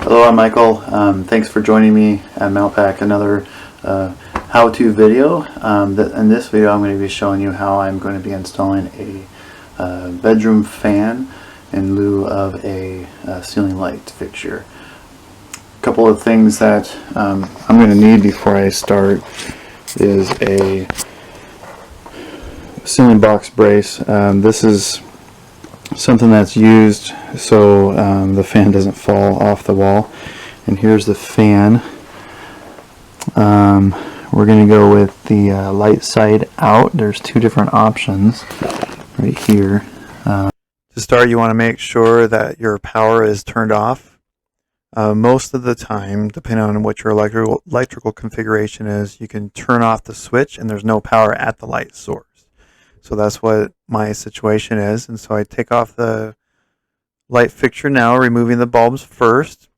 Hello, I'm Michael. Thanks for joining me at Mountpac. Another how-to video. In this video, I'm going to be showing you how I'm going to be installing a bedroom fan in lieu of a ceiling light fixture. A couple of things that I'm going to need before I start is a ceiling box brace. This is something that's used so the fan doesn't fall off the wall. And here's the fan. We're going to go with the light side out. There's two different options right here. To start, you want to make sure that your power is turned off. Most of the time, depending on what your electrical configuration is, you can turn off the switch and there's no power at the light source. So that's what my situation is. And so I take off the light fixture now, removing the bulbs first.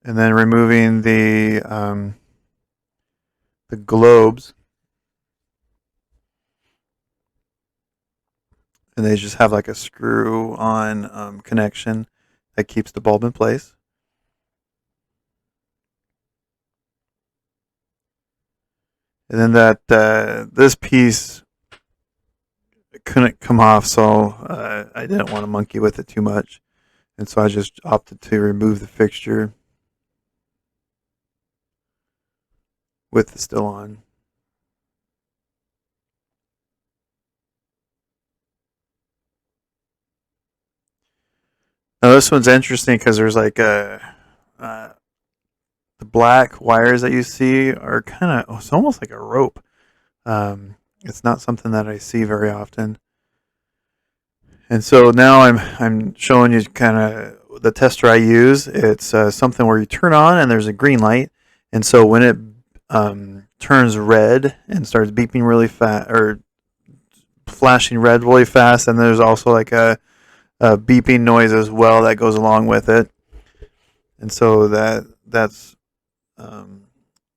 And then removing the globes. And they just have like a screw-on connection that keeps the bulb in place. And then this piece couldn't come off, so I didn't want to monkey with it too much. And so I just opted to remove the fixture with it still on. Now this one's interesting because there's like the black wires that you see are kind of, it's almost like a rope. It's not something that I see very often. And so now I'm showing you kind of the tester I use. It's something where you turn on and there's a green light. And so when it turns red and starts beeping really fast, or flashing red really fast, and there's also like a beeping noise as well that goes along with it. And so that's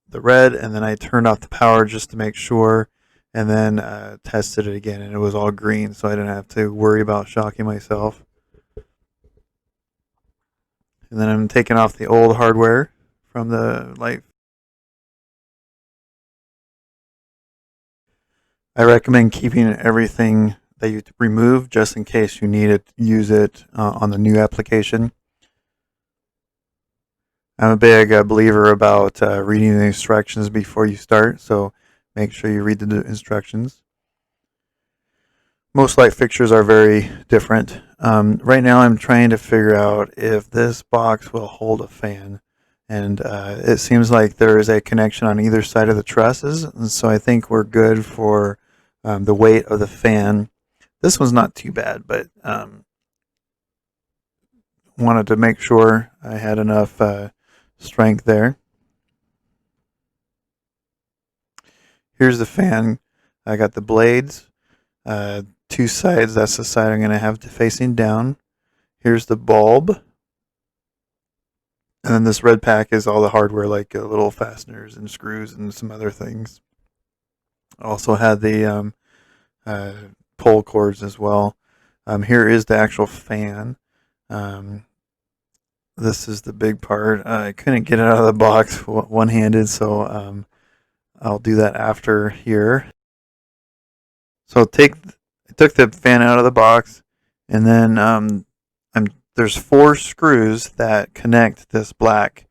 the red, and then I turned off the power just to make sure, and then tested it again, and it was all green, so I didn't have to worry about shocking myself. And then I'm taking off the old hardware from the light. I recommend keeping everything that you remove just in case you need it, use it on the new application. I'm a big believer about reading the instructions before you start, so make sure you read the instructions. Most light fixtures are very different. Right now I'm trying to figure out if this box will hold a fan. And it seems like there is a connection on either side of the trusses, and so I think we're good for the weight of the fan. This one's not too bad, but wanted to make sure I had enough strength there. Here's the fan. I got the blades, two sides. That's the side I'm going to have facing down. Here's the bulb. And then this red pack is all the hardware, like little fasteners and screws and some other things. Also had the pull cords as well. Here is the actual fan. This is the big part. I couldn't get it out of the box one-handed, so I'll do that after here. So I took the fan out of the box, and then there's 4 screws that connect this black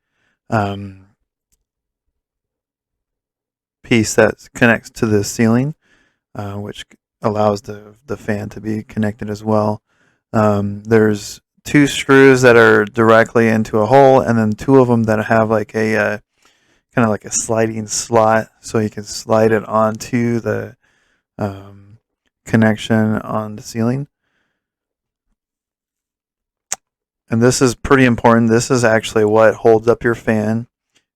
piece that connects to the ceiling, which allows the fan to be connected as well. There's 2 screws that are directly into a hole, and then 2 of them that have like a kind of like a sliding slot, so you can slide it onto the connection on the ceiling. And this is pretty important. This is actually what holds up your fan.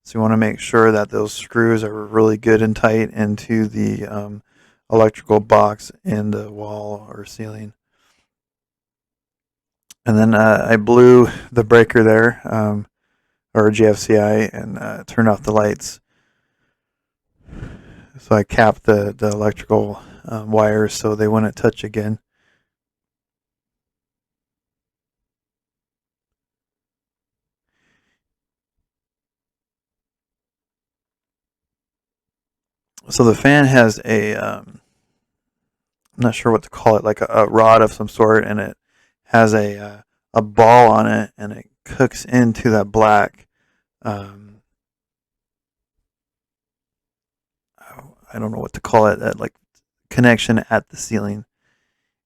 So you want to make sure that those screws are really good and tight into the electrical box in the wall or ceiling. And then I blew the breaker there, or GFCI, and turned off the lights. So I capped the electrical wires so they wouldn't touch again. So the fan has I'm not sure what to call it, like a rod of some sort, and it has a ball on it, and it cooks into that black. Um, I don't know what to call it, that like connection at the ceiling.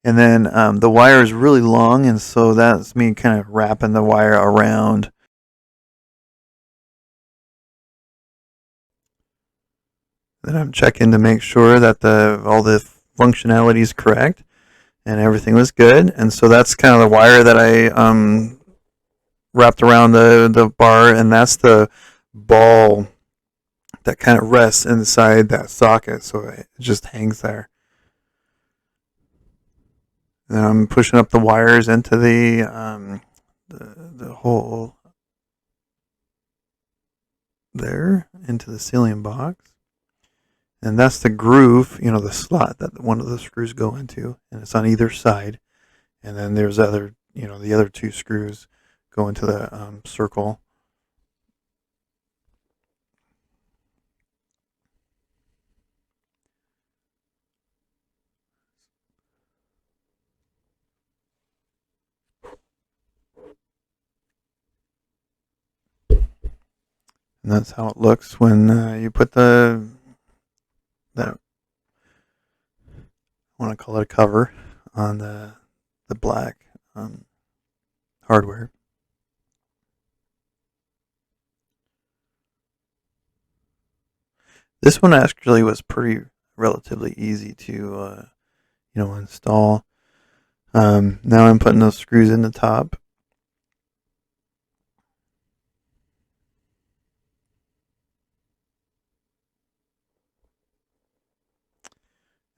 And then the wire is really long, and so that's me kind of wrapping the wire around. Then I'm checking to make sure that all the functionality is correct and everything was good. And so that's kind of the wire that I wrapped around the bar, and that's the ball that kind of rests inside that socket, so it just hangs there. And I'm pushing up the wires into the hole there into the ceiling box, and that's the groove, the slot that one of the screws go into, and it's on either side. And then there's the other two screws go into the circle. And that's how it looks when you put that, I want to call it a cover, on the black hardware. This one actually was pretty relatively easy to install. Now I'm putting those screws in the top.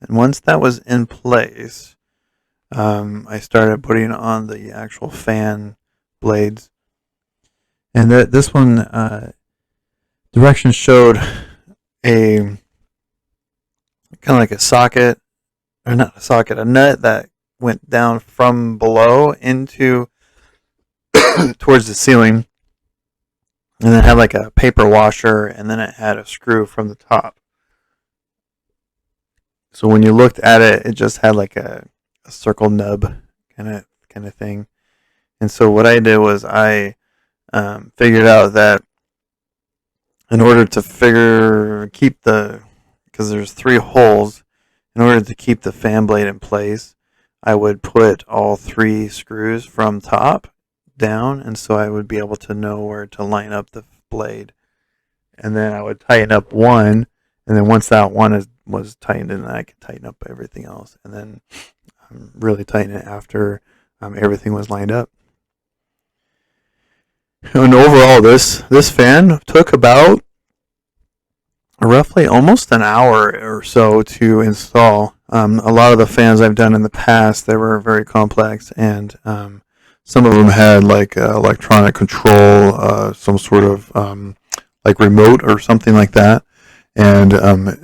And once that was in place, I started putting on the actual fan blades. And this one, directions showed a kind of like a socket, or not a socket, a nut that went down from below into towards the ceiling, and it had like a paper washer, and then it had a screw from the top. So when you looked at it, it just had like a circle nub kind of thing. And so what I did was I figured out that in order to because there's 3 holes, in order to keep the fan blade in place, I would put all 3 screws from top down, and so I would be able to know where to line up the blade. And then I would tighten up one, and then once that one was tightened, then I could tighten up everything else, and then really tighten it after everything was lined up. And overall, this fan took about roughly almost an hour or so to install. A lot of the fans I've done in the past, they were very complex, and some of them had like electronic control, some sort of like remote or something like that, and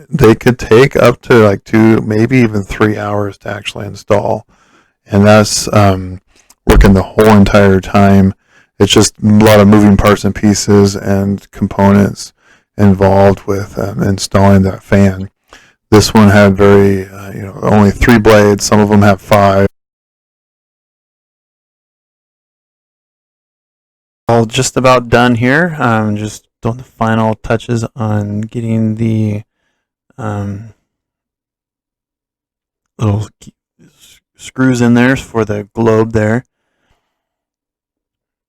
they could take up to like 2, maybe even 3 hours to actually install, and that's working the whole entire time. It's just a lot of moving parts and pieces and components involved with installing that fan. This one had only 3 blades. Some of them have 5. All just about done here. Just doing the final touches on getting the little screws in there for the globe there.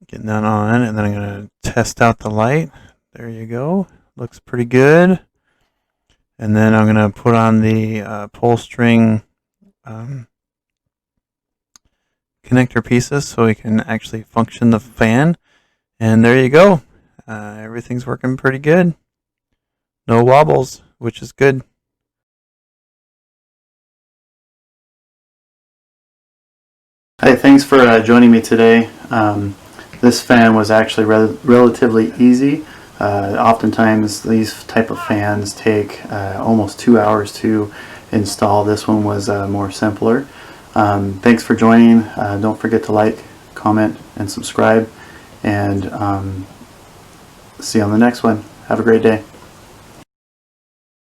Getting that on, and then I'm going to test out the light. There you go. Looks pretty good. And then I'm going to put on the pull string connector pieces so we can actually function the fan. And there you go. Everything's working pretty good. No wobbles, which is good. Hi, thanks for joining me today. This fan was actually relatively easy. Oftentimes these type of fans take almost 2 hours to install. This one was more simpler. Thanks for joining. Don't forget to like, comment, and subscribe. And see you on the next one. Have a great day.